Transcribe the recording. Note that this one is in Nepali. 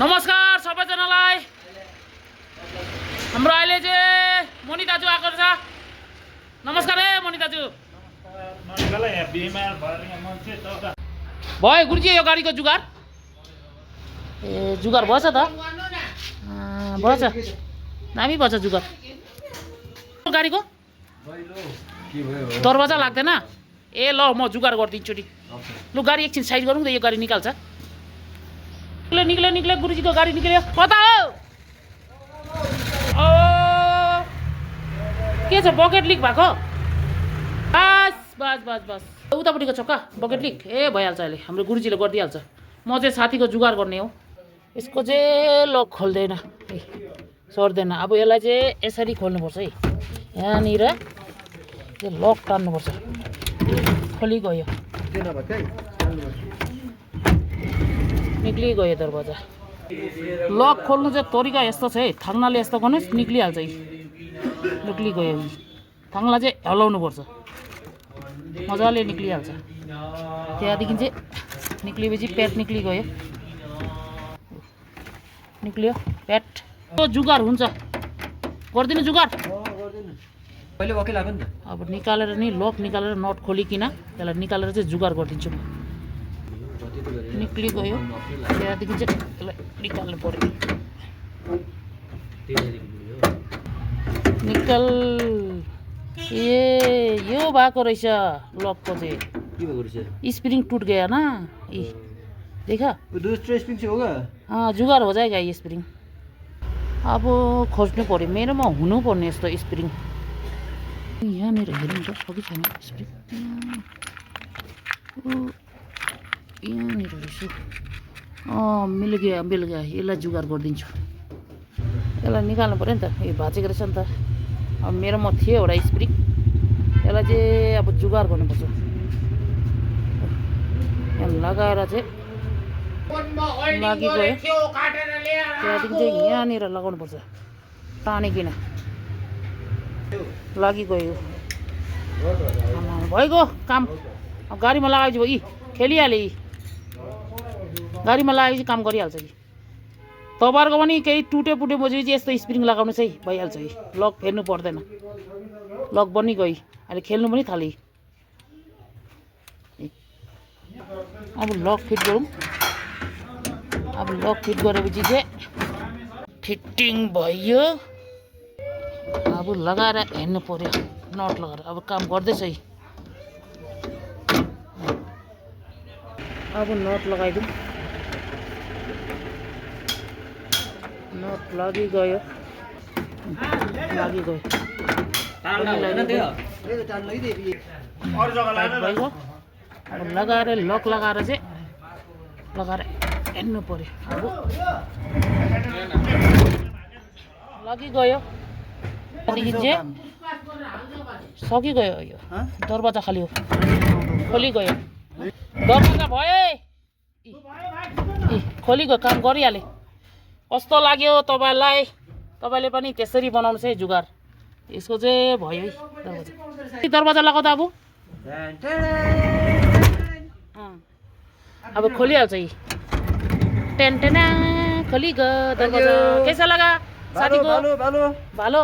नमस्कार सबैजनालाई। हाम्रो अहिले चाहिँ मणि दाजु आएको छ। नमस्कार है मणि दाजु। भयो गुरुजी यो गाडीको जुगाड? ए जुगाड भएछ त? भएछ, दामी भएछ जुगाड। गाडीको दरवाजा लाग्दैन? ए ल म जुगाड गरिदिन्छु नि। लु गाडी एकछिन साइड गरौँ त, यो गाडी निकाल्छ। निक्ल्यो गुरुजीको गाडी निक्ल्यो। कता हो? ओ के छ, बकेट लिक भएको? बस बस बस बस उतापट्टिको चक्का बकेट लिक। ए भइहाल्छ, अहिले हाम्रो गुरुजीले गरिदिइहाल्छ। म चाहिँ साथीको जुगाड गर्ने हो। यसको चाहिँ लक खोल्दैन, सर्दैन। अब यसलाई चाहिँ यसरी खोल्नुपर्छ है। यहाँनिर चाहिँ लक टान्नुपर्छ। खोली गयो, निक्लिगयो दरवाजा। लक खोल्नु चाहिँ तरिका यस्तो छ है। थाङ्नाले यस्तो गर्नुहोस्, निक्लिहाल्छ। निक्लिगयो। थाङ्ना चाहिँ हल्लाउनुपर्छ, मजाले निक्लिहाल्छ। त्यहाँदेखि चाहिँ निक्लिएपछि प्याट निक्लिगयो। निक्लियो प्याट। त्यो जुगाड हुन्छ, गरिदिनु जुगाड। पहिले वकिल आएको नि त। अब निकालेर नि लक निकालेर नट खोलिकन त्यसलाई निकालेर चाहिँ जुगाड गरिदिन्छु म। निक्लिगयो, त्यहाँदेखि चाहिँ यसलाई निकाल्नु पर्यो। निकाल। ए यो भएको रहेछ लकको चाहिँ। के भएको रहेछ? स्प्रिङ टूट गया ना। ए देखा, दूसरा स्प्रिङ से होगा। हाँ जुगाड हो जाएगा ये स्प्रिङ। अब खोज्नु पर्यो, मेरोमा हुनुपर्ने यस्तो स्प्रिङ। यहाँनिर हेरौँ त छ कि छैन स्प्रिङ। यहाँनिर रहेछ। मिल गयो। यसलाई जुगाड गरिदिन्छु। यसलाई निकाल्नु पऱ्यो नि त, यो भाँचेको रहेछ नि त। अब मेरोमा थियो एउटा स्प्रिङ, यसलाई चाहिँ अब जुगाड गर्नुपर्छ। यहाँ लगाएर चाहिँ लागिगयो। त्यहाँदेखि चाहिँ यहाँनिर लगाउनुपर्छ, तानिकन लागिगयो। भइगयो काम। अब गाडीमा लगाएपछि भयो। खेलिहाले। गाडीमा लगाएपछि काम गरिहाल्छ कि। तपाईँहरूको पनि केही टुटे पुटे बजेपछि यस्तो स्प्रिङ लगाउनुहोस् है, भइहाल्छ कि। लक फेर्नु पर्दैन। लक बनि गई, अहिले खेल्नु पनि थाले। अब लक फिट गरौँ। अब लक फिट गरेपछि चाहिँ फिटिङ भयो। अब लगाएर हेर्नु पर्यो, नट लगाएर। अब काम गर्दैछ है। अब नट लगाइदिउँ। नट लागिगयो। अब लगाएर लक लगाएर चाहिँ लगाएर हेर्नु पर्यो। अब लागिगयो। त्यहाँदेखि चाहिँ सकिगयो। यो दरवाजा खाली हो, खोलिगयो दरवाजा। भयो खोलिगयो, काम गरिहालेँ। कस्तो लाग्यो तपाईँलाई? तपाईँले पनि त्यसरी बनाउनुहोस् है जुगाड। यसको चाहिँ भयो है दरवाजा। दरवाजा लगाउँदा अब खोलिहाल्छ है। टेन्टेना खोलिगयो दरवाजा। कैसा लगा साथीको? भालो।